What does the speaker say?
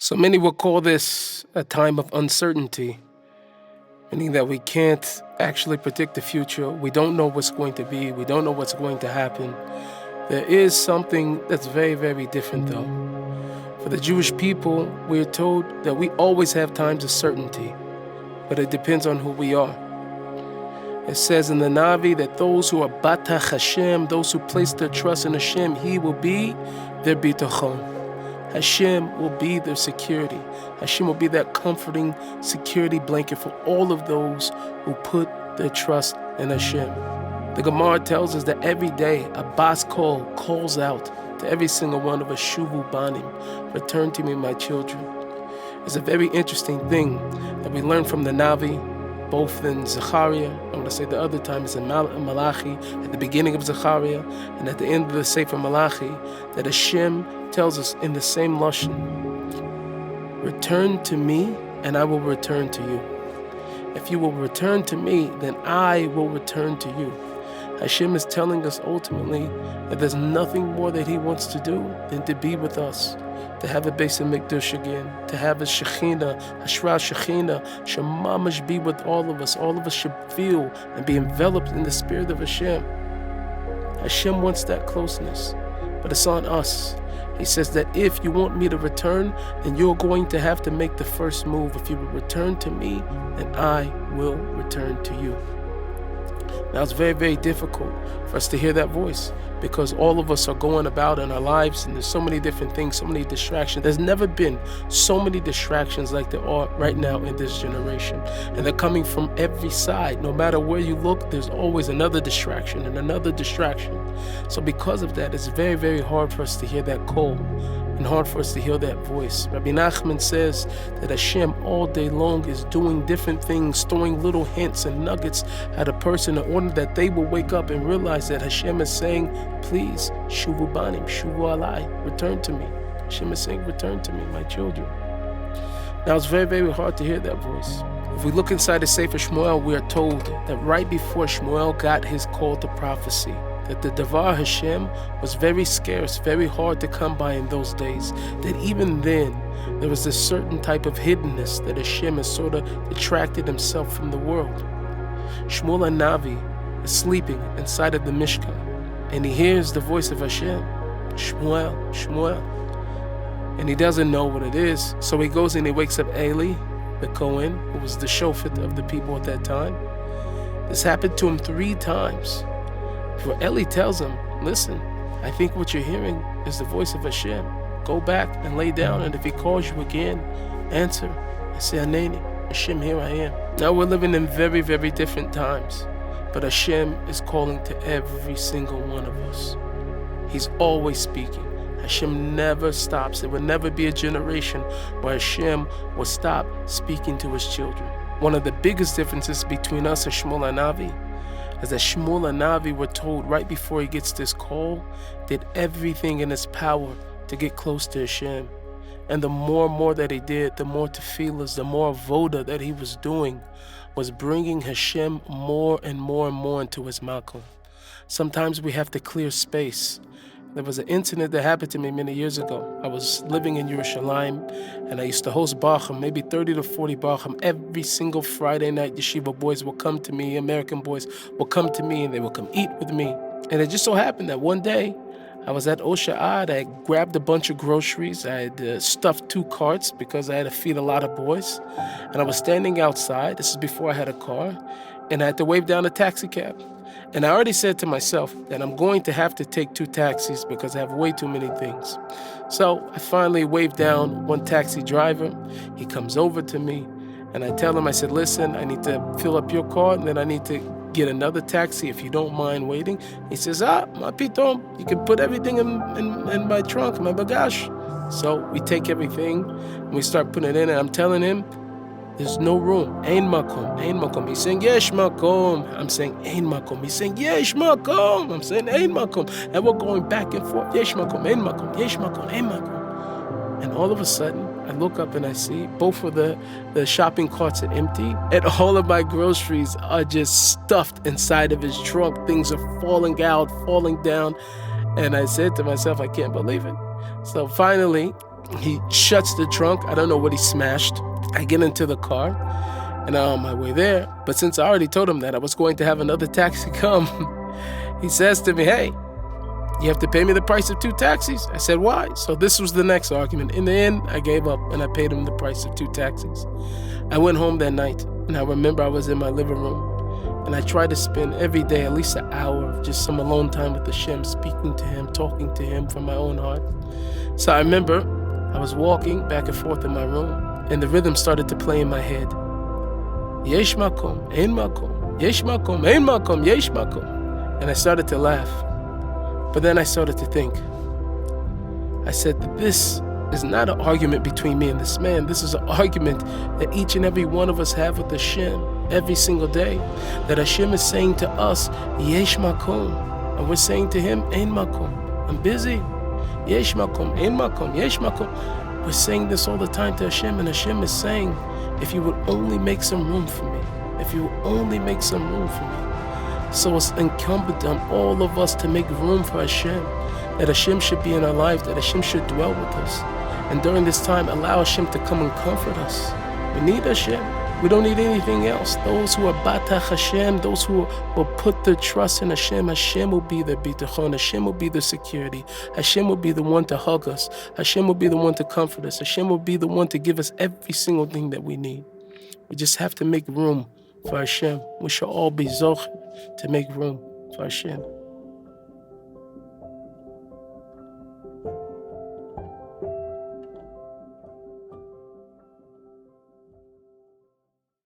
So many will call this a time of uncertainty, meaning that we can't actually predict the future. We don't know what's going to be. We don't know what's going to happen. There is something that's very, very different though. For the Jewish people, we're told that we always have times of certainty, but it depends on who we are. It says in the Navi that those who are Batach Hashem, those who place their trust in Hashem, He will be their bitachon. Hashem will be their security. Hashem will be that comforting security blanket for all of those who put their trust in Hashem. The Gemara tells us that every day a bas kol calls out to every single one of us, Shuvu banim, return to me, my children. It's a very interesting thing that we learn from the Navi, both in Zechariah, I'm going to say the other time is in Malachi, at the beginning of Zechariah, and at the end of the Sefer Malachi, that Hashem tells us in the same lashon, return to me and I will return to you. If you will return to me, then I will return to you. Hashem is telling us ultimately that there's nothing more that He wants to do than to be with us, to have a Beis HaMikdash again, to have a Shekhinah, Hashra Shekhinah, Shemamash be with all of us. All of us should feel and be enveloped in the spirit of Hashem. Hashem wants that closeness, but it's on us. He says that if you want me to return, then you're going to have to make the first move. If you will return to me, then I will return to you. Now, it's very, very difficult for us to hear that voice because all of us are going about in our lives and there's so many different things, so many distractions. There's never been so many distractions like there are right now in this generation. And they're coming from every side. No matter where you look, there's always another distraction and another distraction. So because of that, it's very, very hard for us to hear that call and hard for us to hear that voice. Rabbi Nachman says that Hashem all day long is doing different things, throwing little hints and nuggets at a person in order that they will wake up and realize that Hashem is saying, please, Shuvu banim, Shuvu alai, return to me. Hashem is saying, return to me, my children. Now it's very, very hard to hear that voice. If we look inside the Sefer Shmuel, we are told that right before Shmuel got his call to prophecy, that the Davar Hashem was very scarce, very hard to come by in those days, that even then there was a certain type of hiddenness that Hashem has sort of detracted Himself from the world. Shmuel HaNavi is sleeping inside of the Mishkan, and he hears the voice of Hashem, Shmuel, Shmuel, and he doesn't know what it is, so he goes and he wakes up Eli, the Kohen, who was the shofet of the people at that time. This happened to him 3 times. For Eli tells him, listen, I think what you're hearing is the voice of Hashem. Go back and lay down, and if He calls you again, answer and say, Aneni, Hashem, here I am. Now we're living in very, very different times, but Hashem is calling to every single one of us. He's always speaking. Hashem never stops. There will never be a generation where Hashem will stop speaking to His children. One of the biggest differences between us and Shmuel HaNavi is that Shmuel HaNavi, we're told right before he gets this call, did everything in his power to get close to Hashem. And the more and more that he did, the more tefillas, the more avoda that he was doing was bringing Hashem more and more and more into his makom. Sometimes we have to clear space. There was an incident that happened to me many years ago. I was living in Yerushalayim, and I used to host Bacham, maybe 30 to 40 Bacham. Every single Friday night, yeshiva boys will come to me, American boys will come to me, and they will come eat with me. And it just so happened that one day, I was at Osha'ad. I grabbed a bunch of groceries. I had stuffed 2 carts because I had to feed a lot of boys. And I was standing outside. This is before I had a car. And I had to wave down a taxi cab. And I already said to myself that I'm going to have to take 2 taxis because I have way too many things. So I finally waved down one taxi driver. He comes over to me and I tell him, I said, listen, I need to fill up your car and then I need to get another taxi if you don't mind waiting. He says, ma pitom, you can put everything in my trunk, my bagage. So we take everything and we start putting it in and I'm telling him, there's no room. Ein makom, ein makom. He's saying, yesh makom. I'm saying, ein makom. He's saying, yesh makom. I'm saying, ein makom. And we're going back and forth. Yesh makom, ein makom, yesh makom, ein makom. And all of a sudden, I look up and I see both of the shopping carts are empty. And all of my groceries are just stuffed inside of his trunk. Things are falling out, falling down. And I said to myself, I can't believe it. So finally, He shuts the trunk. I don't know what he smashed. I get into the car, and I'm on my way there. But since I already told him that I was going to have another taxi come, he says to me, hey, you have to pay me the price of 2 taxis. I said, why? So this was the next argument. In the end, I gave up, and I paid him the price of 2 taxis. I went home that night, and I remember I was in my living room, and I tried to spend every day at least an hour of just some alone time with Hashem, speaking to Him, talking to Him from my own heart. So I remember I was walking back and forth in my room, and the rhythm started to play in my head. Yesh makom, ein makom, yesh makom, ein makom, yesh makom. And I started to laugh. But then I started to think. I said that this is not an argument between me and this man. This is an argument that each and every one of us have with Hashem every single day. That Hashem is saying to us, Yesh makom. And we're saying to Him, Ein makom. I'm busy. Yesh makom, ein makom, yesh makom. We're saying this all the time to Hashem, and Hashem is saying, if you would only make some room for me, if you would only make some room for me. So it's incumbent on all of us to make room for Hashem, that Hashem should be in our life, that Hashem should dwell with us. And during this time, allow Hashem to come and comfort us. We need Hashem. We don't need anything else. Those who are batach Hashem, those who will put their trust in Hashem, Hashem will be their bitachon, Hashem will be their security. Hashem will be the one to hug us. Hashem will be the one to comfort us. Hashem will be the one to give us every single thing that we need. We just have to make room for Hashem. We shall all be zoch to make room for Hashem.